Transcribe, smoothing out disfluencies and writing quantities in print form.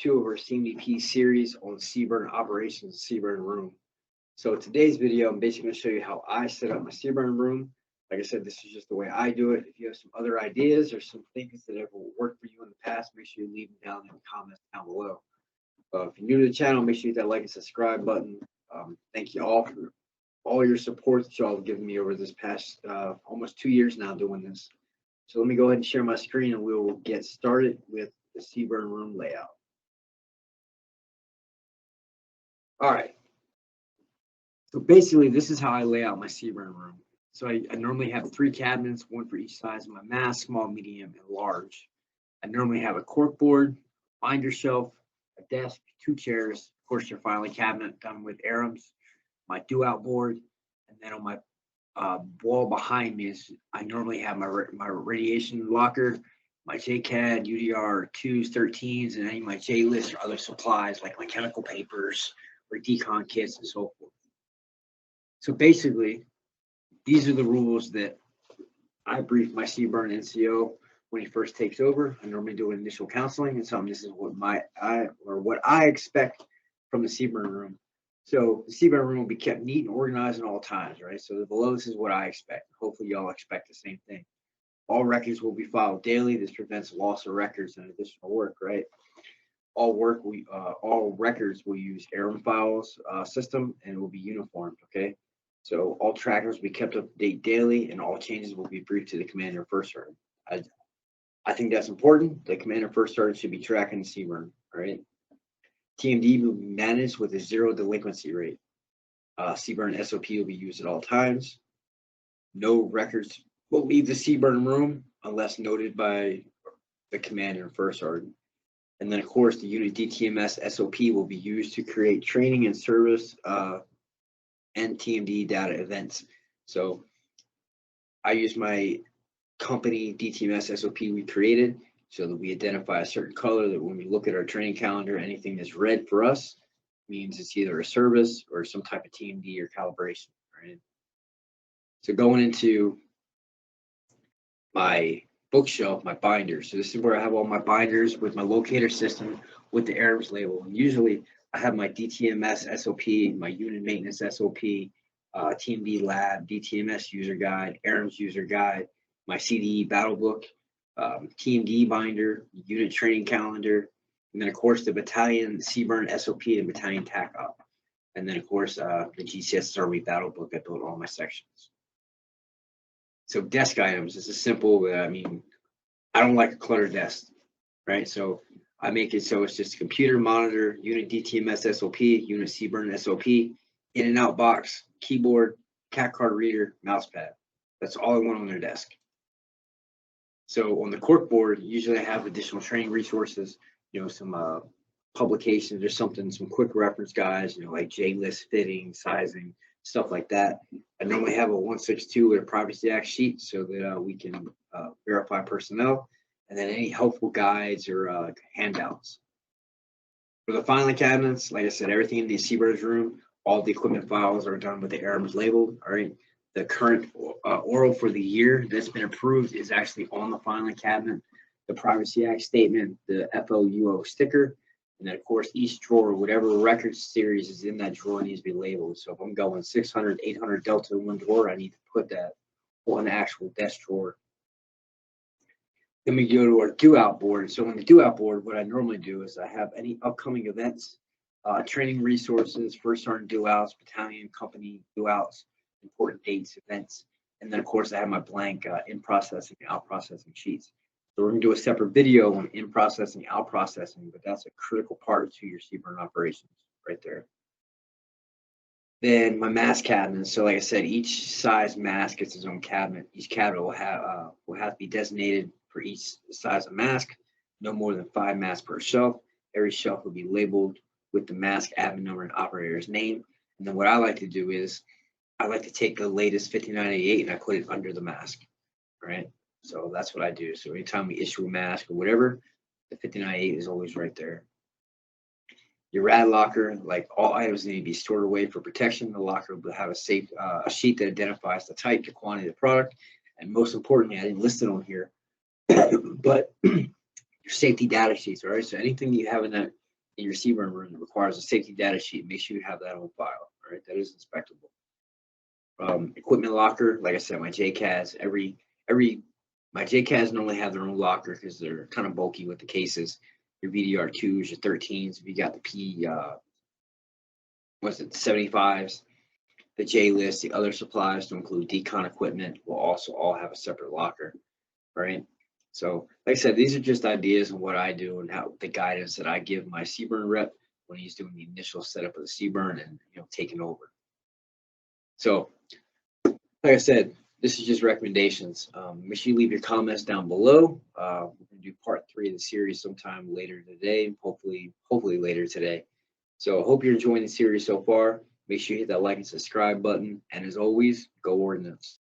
2 of our CMDP series on CBRN operations, CBRN room. So today's video, I'm basically going to show you how I set up my CBRN room. Like I said, this is just the way I do it. If you have some other ideas or some things that have worked for you in the past, make sure you leave them down in the comments down below. If you're new to the channel, make sure you hit that like and subscribe button. Thank you all for all your support that y'all have given me over this past almost 2 years now doing this. So let me go ahead and share my screen and we will get started with the CBRN room layout. All right. So basically, this is how I lay out my CBRN room. So I normally have 3 cabinets, one for each size of my mast, small, medium, and large. I normally have a corkboard, binder shelf, a desk, 2 chairs, of course your filing cabinet done with arms, my outboard, and then on my wall behind me is I normally have my radiation locker, my JCAD, UDR 2s, 13s, and any of my J-list or other supplies like my chemical papers or decon kits and so forth. So basically, these are the rules that I brief my CBRN NCO when he first takes over. I normally do initial counseling and tell him this is what what I expect from the CBRN room. So the CBRN room will be kept neat and organized at all times, right? So below this is what I expect. Hopefully y'all expect the same thing. All records will be filed daily. This prevents loss of records and additional work, right? All records will use ARM files system and will be uniformed, okay? So all trackers will be kept up to date daily and all changes will be briefed to the commander first sergeant. I think that's important. The commander first sergeant should be tracking the CBRN, right? TMD will be managed with a 0 delinquency rate. CBRN SOP will be used at all times. No records will leave the CBRN room unless noted by the commander and first sergeant. And then, of course, the unit DTMS SOP will be used to create training and service and TMD data events. So I use my company DTMS SOP we created so that we identify a certain color that when we look at our training calendar, anything that's red for us means it's either a service or some type of TMD or calibration, right? So going into my bookshelf, my binders. So this is where I have all my binders with my locator system with the ARMS label. And usually I have my DTMS SOP, my unit maintenance SOP, TMD lab, DTMS user guide, ARMS user guide, my CDE battle book, TMD binder, unit training calendar, and then of course the battalion CBRN SOP and battalion TAC op. And then of course the GCSS-Army battle book I built all my sections. So desk items, this is simple. I mean, I don't like a cluttered desk, right? So I make it so it's just computer, monitor, unit DTMS SOP, unit CBRN SOP, in and out box, keyboard, CAT card reader, mouse pad. That's all I want on their desk. So on the corkboard, usually I have additional training resources, you know, some publications or something, some quick reference guides, you know, like J-list fitting, sizing, stuff like that. I normally have a 162 with a Privacy Act sheet so that we can verify personnel, and then any helpful guides or handouts. For the filing cabinets, like I said, everything in the CBRN's room, all the equipment files are done with the ARMS labeled, all right? The current oral for the year that's been approved is actually on the filing cabinet, the Privacy Act statement, the FOUO sticker, and then of course each drawer, whatever record series is in that drawer needs to be labeled. So if I'm going 600, 800 Delta in one drawer, I need to put that on the actual desk drawer. Then we go to our outboard. So on the outboard, what I normally do is I have any upcoming events, training resources, first sergeant outs, battalion, company outs, important dates, events, and then of course I have my blank in processing, out processing sheets. So we're going to do a separate video on in processing, out processing, but that's a critical part to your CBRN operations right there. Then my Mast Cabinet. So like I said, each size mask gets its own cabinet. Each cabinet will have to be designated for each size of mask. No more than 5 masks per shelf. Every shelf will be labeled with the mask admin number and operator's name. And then what I like to do is I like to take the latest 5988 and I put it under the mask, right? So that's what I do. So anytime we issue a mask or whatever, the 5988 is always right there. Your Rad Locker, like all items need to be stored away for protection. The locker will have a safe a sheet that identifies the type, the quantity of the product, and most importantly, I didn't list it on here, but your safety data sheets, all right? So anything you have in that in your CBRN room that requires a safety data sheet, make sure you have that on file. All right, that is inspectable. Equipment locker, like I said, my JCAS, my JCAS normally have their own locker because they're kind of bulky with the cases. Your VDR2s, your 13s, if you got the the 75s, the J list, the other supplies to include decon equipment will also all have a separate locker, right? So, like I said, these are just ideas on what I do and how the guidance that I give my CBRN rep when he's doing the initial setup of the CBRN and taking over. So, like I said, this is just recommendations. Make sure you leave your comments down below. We're going to do part 3 of the series sometime later today, hopefully later today. So I hope you're enjoying the series so far. Make sure you hit that like and subscribe button. And as always, go Ordnance.